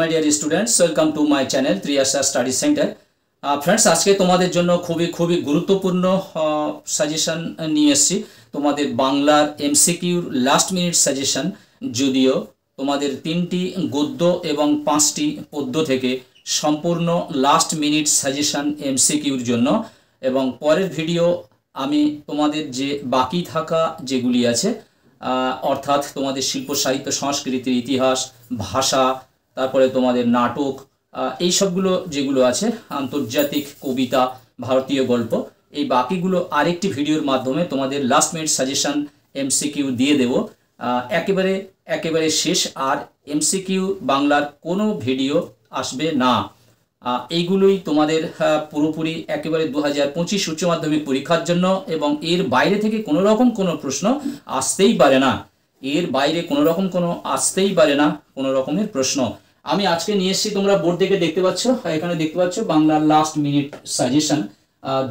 My dear students, welcome to my channel Triyasha study centre. Friends, আজকে তোমাদের জন্য খুবই গুরুত্বপূর্ণ সাজেশন নিয়ে এসেছি। তোমাদের বাংলার এমসিকিউর লাস্ট মিনিট সাজেশন, যদিও তোমাদের 3টি গদ্য এবং 5টি পদ্য থেকে সম্পূর্ণ লাস্ট মিনিট সাজেশন এমসিকিউর জন্য। এবং পরের ভিডিও আমি তোমাদের যে বাকি থাকা যেগুলি আছে, অর্থাৎ তোমাদের শিল্প সাহিত্য সংস্কৃতির ইতিহাস, ভাষা, তারপরে তোমাদের নাটক, এই সবগুলো যেগুলো আছে, আন্তর্জাতিক কবিতা, ভারতীয় গল্প, এই বাকিগুলো আরেকটি ভিডিওর মাধ্যমে তোমাদের লাস্ট মিনিট সাজেশন এমসিকিউ দিয়ে দেব। একেবারে শেষ আর এমসিকিউ বাংলার কোনো ভিডিও আসবে না। এইগুলোই তোমাদের পুরোপুরি একেবারে 2025 উচ্চ মাধ্যমিক পরীক্ষার জন্য, এবং এর বাইরে থেকে কোনো রকম কোনো প্রশ্ন আসতেই পারে না। কোনো রকমের প্রশ্ন আমি আজকে নিয়ে এসেছি। তোমরা বোর্ড থেকে দেখতে পাচ্ছ, এখানে দেখতে পাচ্ছ বাংলার লাস্ট মিনিট সাজেশন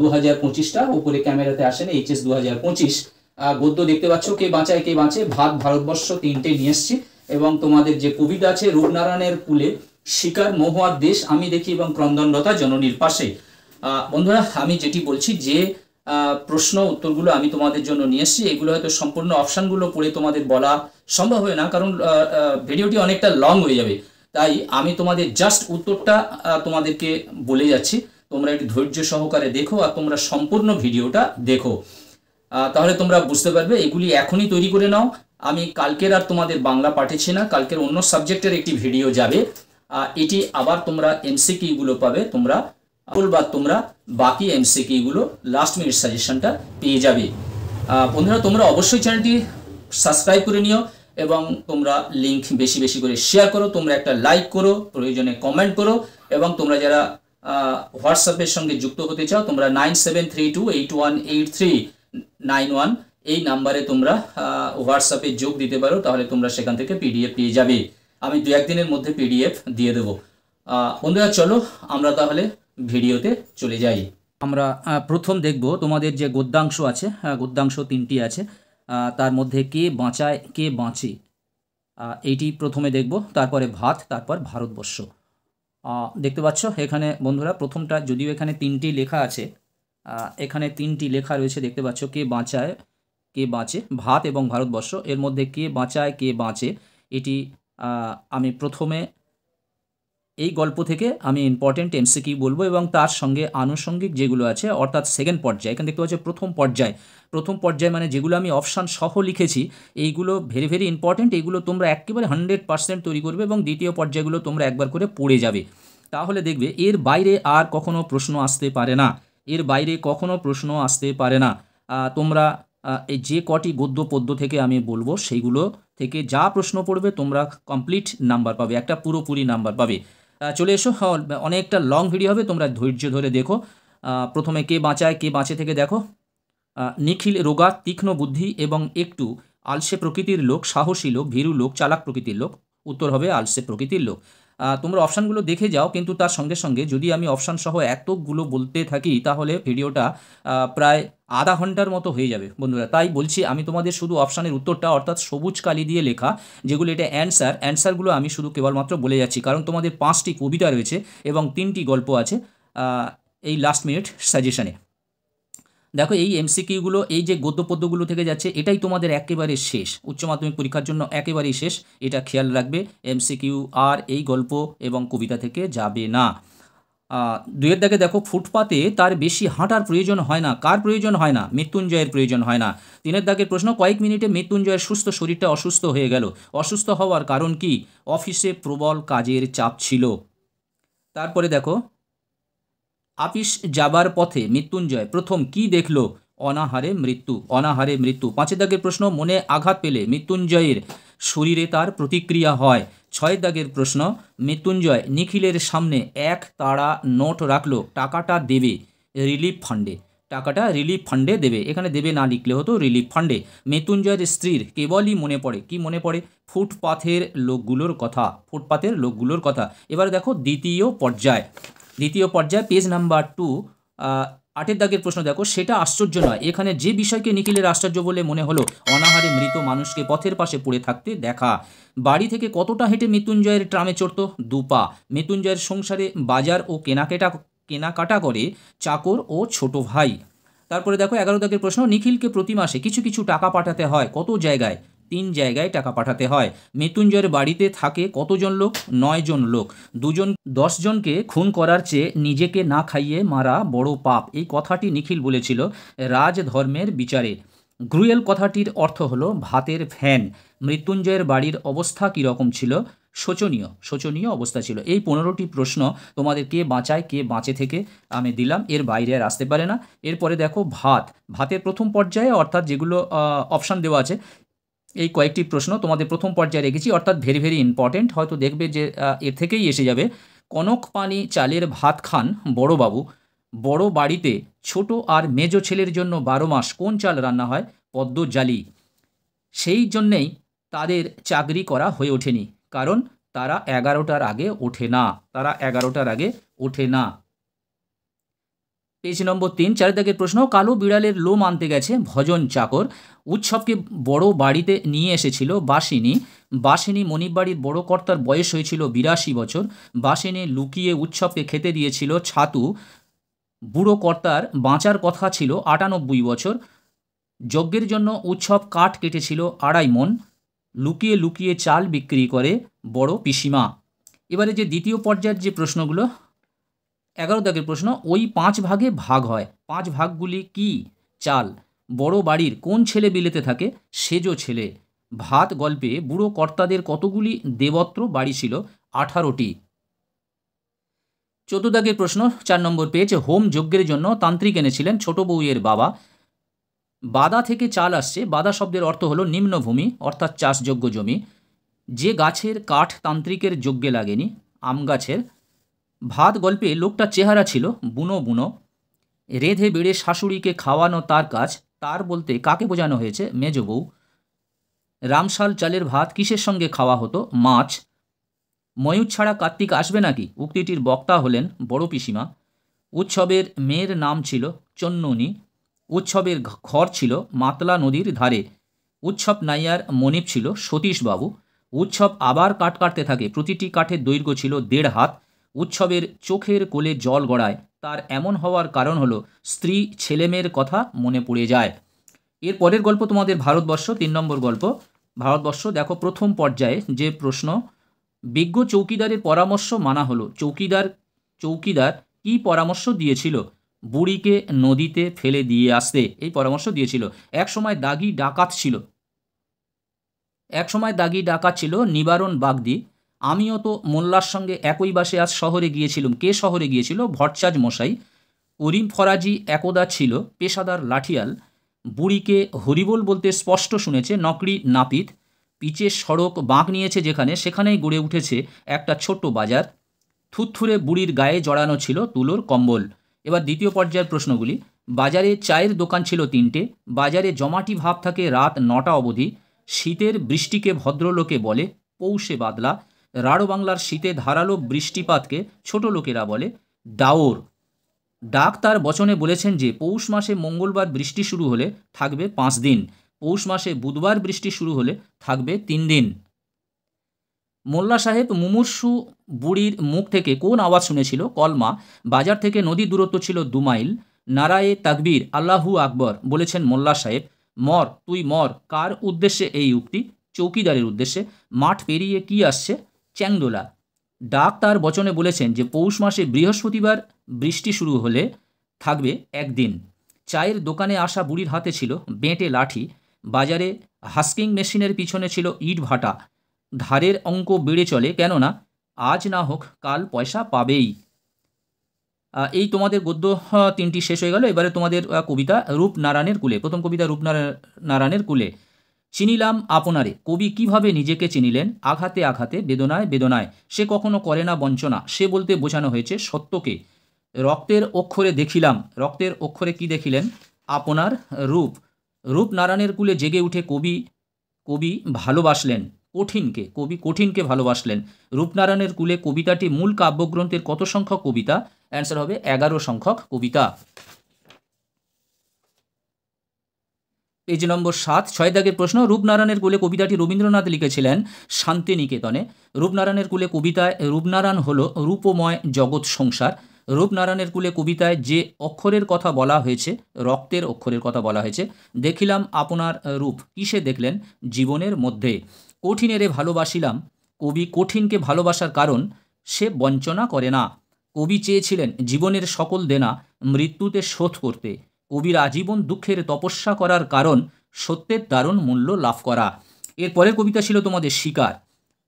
2025টা, উপরে ক্যামেরাতে আসেন, এইচএস 2025। গদ্য দেখতে পাচ্ছ, কে বাঁচায় কে বাঁচে, ভাত ভারতবর্ষ, 3টে নিয়ে এসেছি। এবং তোমাদের যে কবিতা আছে, রূপনারায়ণের কুলে, শিকার মহুয়ার দেশ, আমি দেখি এবং ক্রন্দনরতা জননীর পাশে। বন্ধুরা, আমি যেটি বলছি, যে প্রশ্ন উত্তরগুলো আমি তোমাদের জন্য নিয়ে এসেছি, এগুলো হয়তো সম্পূর্ণ অপশানগুলো পড়ে তোমাদের বলা সম্ভব হয় না, কারণ ভিডিওটি অনেকটা লং হয়ে যাবে। তাই আমি তোমাদের জাস্ট উত্তরটা তোমাদেরকে বলে যাচ্ছি, তোমরা একটু ধৈর্য সহকারে দেখো আর তোমরা সম্পূর্ণ ভিডিওটা দেখো, তাহলে তোমরা বুঝতে পারবে। এগুলি এখনই তৈরি করে নাও। আমি কালকের আর তোমাদের বাংলা পাঠাচ্ছি না, কালকের অন্য সাবজেক্টের একটি ভিডিও যাবে। এটি আবার তোমরা এমসিকিউগুলো পাবে, তোমরা বাকি এমসিকিউগুলো লাস্ট মিনিট সাজেশনটা পেয়ে যাবে। বন্ধুরা, তোমরা অবশ্যই চ্যানেলটি সাবস্ক্রাইব করে নিও এবং তোমরা লিঙ্ক বেশি করে শেয়ার করো, তোমরা একটা লাইক করো, প্রয়োজনে কমেন্ট করো। এবং তোমরা যারা হোয়াটসঅ্যাপের সঙ্গে যুক্ত হতে চাও, তোমরা 9732818391 এই নাম্বারে তোমরা হোয়াটসঅ্যাপে যোগ দিতে পারো, তাহলে তোমরা সেখান থেকে পিডিএফ পেয়ে যাবে। আমি 2-1 দিনের মধ্যে পিডিএফ দিয়ে দেবো। বন্ধুরা, চলো আমরা তাহলে ভিডিওতে চলে যাই। আমরা প্রথম দেখব তোমাদের যে গদ্যাংশ আছে, গদ্যাংশ 3টি আছে, তার মধ্যে কে বাঁচায় কে বাঁচে, এইটি প্রথমে দেখব। তারপরে ভাত, তারপর ভারতবর্ষ। দেখতে পাচ্ছ এখানে বন্ধুরা, প্রথমটা, যদিও এখানে 3টি লেখা আছে, এখানে 3টি লেখা রয়েছে, দেখতে পাচ্ছ, কে বাঁচায় কে বাঁচে, ভাত এবং ভারতবর্ষ। এর মধ্যে কে বাঁচায় কে বাঁচে, এটি আমি প্রথমে এই গল্প থেকে আমি ইম্পর্টেন্ট এমসিকিউ বলবো, এবং তার সঙ্গে আনুষঙ্গিক যেগুলো আছে, অর্থাৎ সেকেন্ড পর্যায়ে। এখানে দেখতে পাচ্ছ প্রথম পর্যায় মানে যেগুলো আমি অপশান সহ লিখেছি, এইগুলো ভেরি ইম্পর্টেন্ট। এইগুলো তোমরা একেবারে 100% তৈরি করবে, এবং দ্বিতীয় পর্যায়গুলো তোমরা একবার করে পড়ে যাবে, তাহলে দেখবে এর বাইরে আর কখনো প্রশ্ন আসতে পারে না। তোমরা এই যে কটি গদ্য পদ্য থেকে আমি বলবো, সেইগুলো থেকে যা প্রশ্ন পড়বে তোমরা কমপ্লিট নাম্বার পাবে, একটা পুরোপুরি নাম্বার পাবে। চলে এসো, অনেকটা লং ভিডিও হবে, তোমরা ধৈর্য ধরে দেখো। প্রথমে কে বাঁচায় কে বাঁচে থেকে দেখো। নিখিল রোগা, তীক্ষ্ণ বুদ্ধি এবং একটু আলসে প্রকৃতির লোক, সাহসী লোক, ভীরু লোক, চালাক প্রকৃতির লোক। উত্তর হবে আলসে প্রকৃতির লোক। তোমরা অপশানগুলো দেখে যাও, কিন্তু তার সঙ্গে যদি আমি অপশান সহ এতগুলো বলতে থাকি, তাহলে ভিডিওটা প্রায় আধা ঘন্টার মতো হয়ে যাবে বন্ধুরা। তাই বলছি, আমি তোমাদের শুধু অপশানের উত্তরটা, অর্থাৎ সবুজ কালি দিয়ে লেখা যেগুলো, এটা অ্যান্সারগুলো আমি শুধু কেবলমাত্র বলে যাচ্ছি, কারণ তোমাদের 5টি কবিতা রয়েছে এবং 3টি গল্প আছে এই লাস্ট মিনিট সাজেশনে। দেখো, এই এমসিকিউগুলো, এই যে গদ্য পদ্যগুলো থেকে যাচ্ছে, এটাই তোমাদের একেবারে শেষ, উচ্চ মাধ্যমিক পরীক্ষার জন্য একেবারেই শেষ। এটা খেয়াল রাখবে, এমসিকিউ আর এই গল্প এবং কবিতা থেকে যাবে না। 2-এর দাগে দেখো, ফুটপাতে তার বেশি হাঁটার প্রয়োজন হয় না। কার প্রয়োজন হয় না? মৃত্যুঞ্জয়ের প্রয়োজন হয় না। 3-এর দাগের প্রশ্ন, কয়েক মিনিটে মৃত্যুঞ্জয়ের সুস্থ শরীরটা অসুস্থ হয়ে গেল। অসুস্থ হওয়ার কারণ কি? অফিসে প্রবল কাজের চাপ ছিল। তারপরে দেখো, আপিস যাবার পথে মৃত্যুঞ্জয় প্রথম কি দেখল? অনাহারে মৃত্যু। 5-এর দাগের প্রশ্ন, মনে আঘাত পেলে মৃত্যুঞ্জয়ের শরীরে তার প্রতিক্রিয়া হয়। 6-এর দাগের প্রশ্ন, মৃত্যুঞ্জয় নিখিলের সামনে 1 তাড়া নোট রাখল, টাকাটা রিলিফ ফান্ডে দেবে। এখানে দেবে না লিখলে হতো রিলিফ ফান্ডে। মৃত্যুঞ্জয়ের স্ত্রীর কেবলই মনে পড়ে, কি মনে পড়ে? ফুটপাথের লোকগুলোর কথা। এবারে দেখো দ্বিতীয় পর্যায়, পেজ নাম্বার 2, 8 দাগের প্রশ্ন দেখো, সেটা আশ্চর্য নয়। এখানে যে বিষয়কে নিখিলের আশ্চর্য বলে মনে হলো, অনাহারে মৃত মানুষকে পথের পাশে পড়ে থাকতে দেখা। বাড়ি থেকে কতটা হেঁটে মৃত্যুঞ্জয়ের ট্রামে চড়ত? 2 পা। মৃত্যুঞ্জয়ের সংসারে বাজার ও কেনাকাটা করে চাকর ও ছোট ভাই। তারপরে দেখো 11 দাগের প্রশ্ন, নিখিলকে প্রতি মাসে কিছু কিছু টাকা পাঠাতে হয় কত জায়গায়? 3 জায়গায় টাকা পাঠাতে হয়। মৃত্যুঞ্জয়ের বাড়িতে থাকে কতজন লোক? 9 জন লোক। 10 জনকে খুন করার চেয়ে নিজেকে না খাইয়ে মারা বড় পাপ, এই কথাটি নিখিল বলেছিল রাজধর্মের বিচারে। গ্রুয়েল কথাটির অর্থ হলো ভাতের ফ্যান। মৃত্যুঞ্জয়ের বাড়ির অবস্থা কীরকম ছিল? শোচনীয় অবস্থা ছিল। এই 15টি প্রশ্ন তোমাদের কে বাঁচায় কে বাঁচে থেকে আমি দিলাম, এর বাইরে আর আসতে পারে না। এরপরে দেখো ভাতের প্রথম পর্যায়ে, অর্থাৎ যেগুলো অপশান দেওয়া আছে, এই কয়েকটি প্রশ্ন তোমাদের প্রথম পর্যায়ে রেখেছি, অর্থাৎ ভেরি ভেরি ইম্পর্টেন্ট। হয়তো দেখবে যে এর থেকেই এসে যাবে। কনক পানি চালের ভাত খান বড়বাবু, বড় বাড়িতে ছোট আর মেজ ছেলের জন্য 12 মাস কোন চাল রান্না হয়? পদ্ম জালি। সেই জন্যেই তাদের চাকরি করা হয়ে ওঠেনি, কারণ তারা 11টার আগে ওঠে না। পেজ নম্বর 3, 4 দাগের প্রশ্ন, কালো বিড়ালের লোম আনতে গেছে ভজন চাকর। উৎসবকে বড় বাড়িতে নিয়ে এসেছিল বাসিনী মনিব বাড়ির বড় কর্তার বয়স হয়েছিল 82 বছর। বাসিনী লুকিয়ে উৎসবকে খেতে দিয়েছিল ছাতু। বুড়ো কর্তার বাঁচার কথা ছিল 98 বছর। যজ্ঞের জন্য উৎসব কাঠ কেটেছিল 2.5 মণ। লুকিয়ে লুকিয়ে চাল বিক্রি করে বড় পিসিমা। এবারে যে দ্বিতীয় পর্যায়ের যে প্রশ্নগুলো, 11 দাগের প্রশ্ন, ওই 5 ভাগে ভাগ হয়। 5 ভাগগুলি কি? চাল। বড় বাড়ির কোন ছেলে বিলেতে থাকে? সেজ ছেলে। ভাত গল্পে বুড়ো কর্তাদের কতগুলি দেবত্র বাড়ি ছিল? 18টি। 14 দাগের প্রশ্ন, 4 নম্বর পেজ, হোম যজ্ঞের জন্য তান্ত্রিক এনেছিলেন ছোট বউয়ের বাবা। বাদা থেকে চাল আসছে। বাদা শব্দের অর্থ হলো নিম্নভূমি, অর্থাৎ চাষযোগ্য জমি। যে গাছের কাঠ তান্ত্রিকের যজ্ঞে লাগেনি? আম গাছের। ভাত গল্পে লোকটার চেহারা ছিল বুনো বুনো। রেঁধে বেড়ে শাশুড়িকে খাওয়ানো তার কাজ। তার বলতে কাকে বোঝানো হয়েছে? মেজ বউ। রামশাল চালের ভাত কিসের সঙ্গে খাওয়া হতো? মাছ। ময়ূর ছাড়া কার্তিক আসবে নাকি? উক্তিটির বক্তা হলেন বড় পিসিমা। উৎসবের মেয়ের নাম ছিল চন্ননী। উৎসবের ঘর ছিল মাতলা নদীর ধারে। উৎসব নাইয়ার মনিব ছিল সতীশবাবু। উৎসব আবার কাঠ কাটতে থাকে। প্রতিটি কাঠের দৈর্ঘ্য ছিল 1.5 হাত। উৎসবের চোখের কোলে জল গড়ায়। তার এমন হওয়ার কারণ হলো স্ত্রী ছেলেমেয়ের কথা মনে পড়ে যায়। এর পরের গল্প তোমাদের ভারতবর্ষ, 3 নম্বর গল্প ভারতবর্ষ। দেখো প্রথম পর্যায়ে যে প্রশ্ন, বিজ্ঞ চৌকিদারের পরামর্শ মানা হলো। চৌকিদার কি পরামর্শ দিয়েছিল? বুড়িকে নদীতে ফেলে দিয়ে আসতে, এই পরামর্শ দিয়েছিল। এক সময় দাগি ডাকাত ছিল নিবারণ বাগদি। আমিও তো মোল্লার সঙ্গে একই বাসে আজ শহরে গিয়েছিলাম। কে শহরে গিয়েছিল? ভট্টাচার্য মশাই। করিম ফরাজি একদা ছিল পেশাদার লাঠিয়াল। বুড়িকে হরিবোল বলতে স্পষ্ট শুনেছে নকরি নাপিত। পিচের সড়ক বাঁক নিয়েছে যেখানে, সেখানেই গড়ে উঠেছে একটা ছোট্ট বাজার। থুতথুরে বুড়ির গায়ে জড়ানো ছিল তুলোর কম্বল। এবার দ্বিতীয় পর্যায়ের প্রশ্নগুলি। বাজারে চায়ের দোকান ছিল 3টে। বাজারে জমাটি ভাব থাকে রাত 9টা অবধি। শীতের বৃষ্টিকে ভদ্রলোকে বলে পৌষে বাদলা। রাঢ় বাংলার শীতে ধারালো বৃষ্টিপাতকে ছোট লোকেরা বলে দাওর। ডাক তার বচনে বলেছেন যে পৌষ মাসে মঙ্গলবার বৃষ্টি শুরু হলে থাকবে 5 দিন। পৌষ মাসে বুধবার বৃষ্টি শুরু হলে থাকবে 3 দিন। মোল্লা সাহেব মুমূর্ষু বুড়ির মুখ থেকে কোন আওয়াজ শুনেছিল? কলমা। বাজার থেকে নদীর দূরত্ব ছিল 2 মাইল। নারায়ে তাকবীর, আল্লাহু আকবর বলেছেন মোল্লা সাহেব। মর তুই মর, কার উদ্দেশ্যে এই উক্তি? চৌকিদারের উদ্দেশ্যে। মাঠ পেরিয়ে কি আসছে? চ্যাংদোলা। ডাক তার বচনে বলেছেন যে পৌষ মাসে বৃহস্পতিবার বৃষ্টি শুরু হলে থাকবে 1 দিন। চায়ের দোকানে আসা বুড়ির হাতে ছিল বেঁটে লাঠি। বাজারে হাস্কিং মেশিনের পিছনে ছিল ইট ভাটা। ধারের অঙ্ক বেড়ে চলে, কেননা আজ না হোক কাল পয়সা পাবেই। এই তোমাদের গদ্য 3টি শেষ হয়ে গেল। এবারে তোমাদের কবিতা রূপনারায়ণের কুলে। প্রথম কবিতা রূপনারায়ণের কুলে। চিনিলাম আপনারে। কবি কিভাবে নিজেকে চিনিলেন? আঘাতে আঘাতে, বেদনায় বেদনায়। সে কখনো করে না বঞ্চনা। সে বলতে বোঝানো হয়েছে সত্যকে। রক্তের অক্ষরে দেখিলাম। রক্তের অক্ষরে কি দেখিলেন? আপনার রূপ। রূপনারায়ণের কুলে জেগে উঠে কবি ভালোবাসলেন কঠিনকে ভালোবাসলেন। রূপনারায়ণের কুলে কবিতাটি মূল কাব্যগ্রন্থের কত সংখ্যক কবিতা? অ্যান্সার হবে 11 সংখ্যক কবিতা। পেজ নম্বর 7, 6 দাগের প্রশ্ন। রূপনারায়ণের কুলে কবিতাটি রবীন্দ্রনাথ লিখেছিলেন শান্তিনিকেতনে। রূপনারায়ণের কুলে কবিতায় রূপনারায়ণ হলো রূপময় জগৎ সংসার। রূপনারায়ণের কুলে কবিতায় যে অক্ষরের কথা বলা হয়েছে, রক্তের অক্ষরের কথা বলা হয়েছে। দেখিলাম আপনার রূপ, কিসে দেখলেন? জীবনের মধ্যে। কঠিনেরে ভালোবাসিলাম, কবি কঠিনকে ভালোবাসার কারণ সে বঞ্চনা করে না। কবি চেয়েছিলেন জীবনের সকল দেনা মৃত্যুতে শোধ করতে। কবির আজীবন দুঃখের তপস্যা করার কারণ সত্যের দারুণ মূল্য লাভ করা। এর পরের কবিতা ছিল তোমাদের শিকার।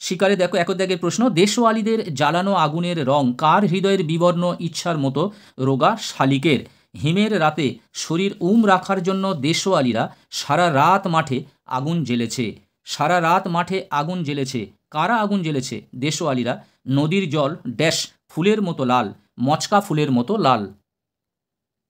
শিকারে দেখো এক দাগের প্রশ্ন। দেশওয়ালিদের জ্বালানো আগুনের রং কার হৃদয়ের বিবর্ণ ইচ্ছার মতো? রোগা শালিকের। হিমের রাতে শরীর রাখার জন্য দেশওয়ালিরা সারা রাত মাঠে আগুন জ্বেলেছে। সারা রাত মাঠে আগুন জ্বেলেছে। কারা আগুন জ্বেলেছে? দেশওয়ালিরা। নদীর জল ড্যাশ ফুলের মতো লাল, মচকা ফুলের মতো লাল।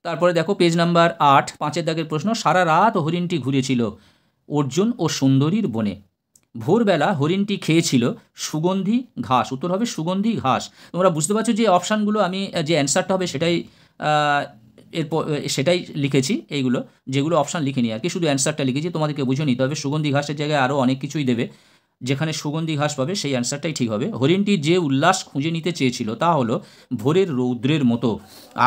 তারপরে দেখো পেজ নাম্বার 8, 5 দাগের প্রশ্ন। সারা রাত হরিণটি ঘুরেছিল অর্জুন ও সুন্দরীর বনে। ভোরবেলা হরিণটি খেয়েছিল সুগন্ধি ঘাস। উত্তর হবে সুগন্ধি ঘাস। তোমরা বুঝতে পারছো যে অপশানগুলো আমি যে অ্যান্সারটা হবে সেটাই লিখেছি। এইগুলো যেগুলো অপশান লিখিনি আর কি, শুধু অ্যান্সারটা লিখেছি। তোমাদেরকে বুঝে নিতে হবে সুগন্ধি ঘাসের জায়গায় আরও অনেক কিছুই দেবে। যেখানে সুগন্ধি ঘাস পাবে সেই অ্যান্সারটাই ঠিক হবে। হরিণটি যে উল্লাস খুঁজে নিতে চেয়েছিল তা হলো ভোরের রৌদ্রের মতো।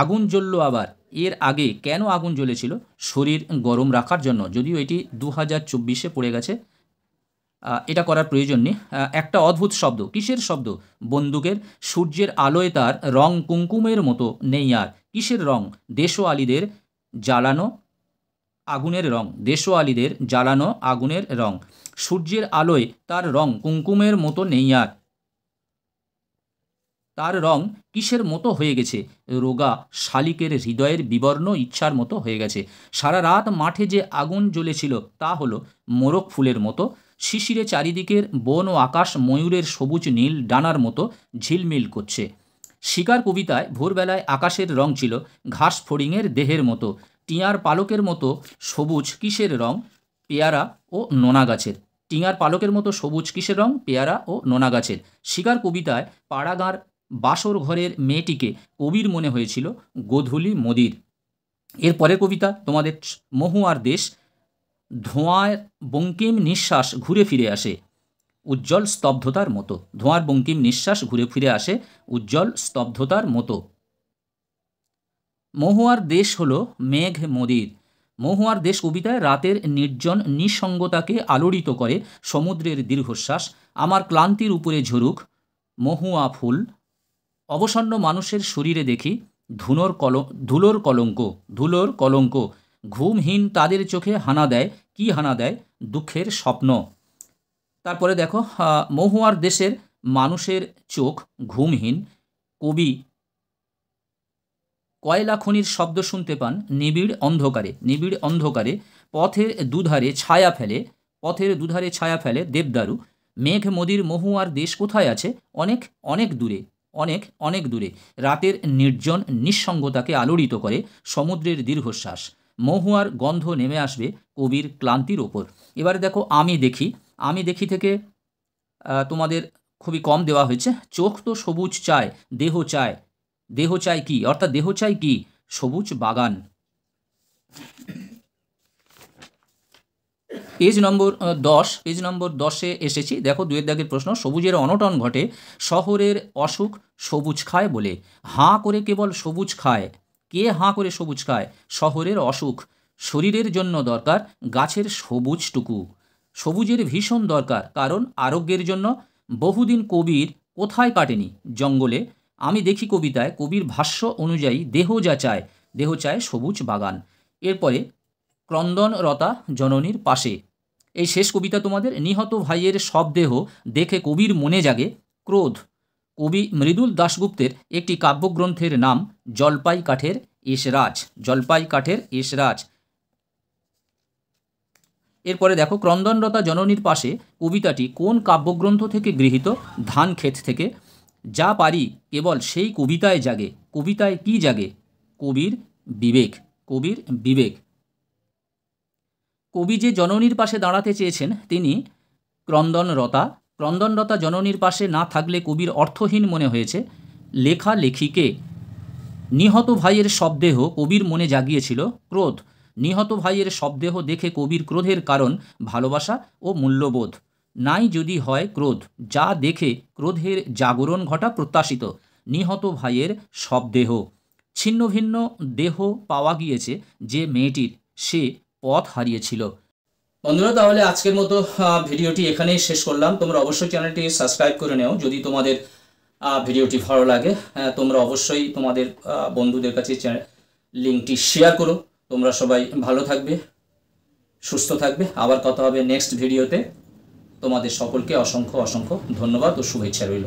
আগুন জ্বলল আবার। এর আগে কেন আগুন জ্বলেছিল? শরীর গরম রাখার জন্য। যদিও এটি 2024 পড়ে গেছে, এটা করার প্রয়োজন নেই। একটা অদ্ভুত শব্দ। কিসের শব্দ? বন্দুকের। সূর্যের আলোয় তার রং কুঙ্কুমের মতো নেই আর। কিসের রং? দেশওয়ালিদের জ্বালানো আগুনের রং। দেশওয়ালিদের জ্বালানো আগুনের রং। সূর্যের আলোয় তার রং কুঙ্কুমের মতো নেই আর। তার রং কিসের মতো হয়ে গেছে? রোগা শালিকের হৃদয়ের বিবর্ণ ইচ্ছার মতো হয়ে গেছে। সারা রাত মাঠে যে আগুন জ্বলেছিল তা হলো মোরগ ফুলের মতো। শিশিরে চারিদিকের বন ও আকাশ ময়ূরের সবুজ নীল ডানার মতো ঝিলমিল করছে। শিকার কবিতায় ভোরবেলায় আকাশের রং ছিল ঘাস ফড়িংয়ের দেহের মতো। টিয়ার পালকের মতো সবুজ কিসের রং? পেয়ারা ও নোনা গাছের। টিয়ার পালকের মতো সবুজ কিসের রং? পেয়ারা ও নোনা গাছের। শিকার কবিতায় পাড়াগাঁর বাসর ঘরের মেয়েটিকে কবির মনে হয়েছিল গোধূলি মদির। এর পরের কবিতা তোমাদের মহুয়ার দেশ। ধোঁয়ার বঙ্কিম নিঃশ্বাস ঘুরে ফিরে আসে উজ্জ্বল স্তব্ধতার মতো। ধোঁয়ার বঙ্কিম নিঃশ্বাস ঘুরে ফিরে আসে উজ্জ্বল স্তব্ধতার মতো। মহুয়ার দেশ হলো মেঘ মদির। মহুয়ার দেশ কবিতায় রাতের নির্জন নিঃসঙ্গতাকে আলোড়িত করে সমুদ্রের দীর্ঘশ্বাস। আমার ক্লান্তির উপরে ঝরুক মহুয়া ফুল। অবসন্ন মানুষের শরীরে দেখি ধুলোর কলঙ্ক। ঘুমহীন তাদের চোখে হানা দেয়। কি হানা দেয়? দুঃখের স্বপ্ন। তারপরে দেখো মহুয়ার দেশের মানুষের চোখ ঘুমহীন। কবি কয়লা খনির শব্দ শুনতে পান নিবিড় অন্ধকারে। পথের দুধারে ছায়া ফেলে দেবদারু। মেঘ মদির মহুয়ার দেশ কোথায় আছে? অনেক দূরে। রাতের নির্জন নিঃসঙ্গতাকে আলোড়িত করে সমুদ্রের দীর্ঘশ্বাস। মহুয়ার গন্ধ নেমে আসবে কবির ক্লান্তির ওপর। এবারে দেখো আমি দেখি থেকে তোমাদের খুবই কম দেওয়া হয়েছে। চোখ তো সবুজ চায়, দেহ চায় কি? অর্থাৎ দেহ চায় কি? সবুজ বাগান। পেজ নম্বর 10 এসেছি। দেখো 2 দাগের প্রশ্ন। সবুজের অনটন ঘটে শহরের অসুখ সবুজ খায় বলে। হাঁ করে কেবল সবুজ খায়। কে হাঁ করে সবুজ খায়? শহরের অসুখ। শরীরের জন্য দরকার গাছের সবুজটুকু। সবুজের ভীষণ দরকার, কারণ আরোগ্যের জন্য। বহুদিন কবির কোথায় কাটেনি? জঙ্গলে। আমি দেখি কবিতায় কবির ভাষ্য অনুযায়ী দেহ চায় সবুজ বাগান। এরপরে ক্রন্দনরতা জননীর পাশে। এই শেষ কবিতা তোমাদের। নিহত ভাইয়ের সব দেহ দেখে কবির মনে জাগে ক্রোধ। কবি মৃদুল দাশগুপ্তের একটি কাব্যগ্রন্থের নাম জলপাই কাঠের এসরাজ। এরপরে দেখো ক্রন্দনরতা জননীর পাশে কবিতাটি কোন কাব্যগ্রন্থ থেকে গৃহীত? ধানক্ষেত থেকে। যা পারি কেবল সেই কবিতায় জাগে। কবিতায় কি জাগে? কবির বিবেক। কবি যে জননীর পাশে দাঁড়াতে চেয়েছেন তিনি ক্রন্দনরতা জননীর পাশে না থাকলে কবির অর্থহীন মনে হয়েছে লেখালেখিকে। নিহত ভাইয়ের শবদেহ কবির মনে জাগিয়েছিল ক্রোধ। নিহত ভাইয়ের শবদেহ দেখে কবির ক্রোধের কারণ ভালোবাসা ও মূল্যবোধ। নাই যদি হয় ক্রোধ, যা দেখে ক্রোধের জাগরণ ঘটা প্রত্যাশিত। নিহত ভাইয়ের শবদেহ, ছিন্ন ভিন্ন দেহ পাওয়া গিয়েছে যে মেয়েটির, সে পথ হারিয়েছিল। বন্ধুরা, তাহলে আজকের মতো ভিডিওটি এখানেই শেষ করলাম। তোমরা অবশ্যই চ্যানেলটি সাবস্ক্রাইব করে নেও যদি তোমাদের ভিডিওটি ভালো লাগে। তোমরা অবশ্যই তোমাদের বন্ধুদের কাছে লিঙ্কটি শেয়ার করো। তোমরা সবাই ভালো থাকবে, সুস্থ থাকবে। আবার কথা হবে নেক্সট ভিডিওতে। তোমাদের সকলকে অসংখ্য অসংখ্য ধন্যবাদ ও শুভেচ্ছা রইল।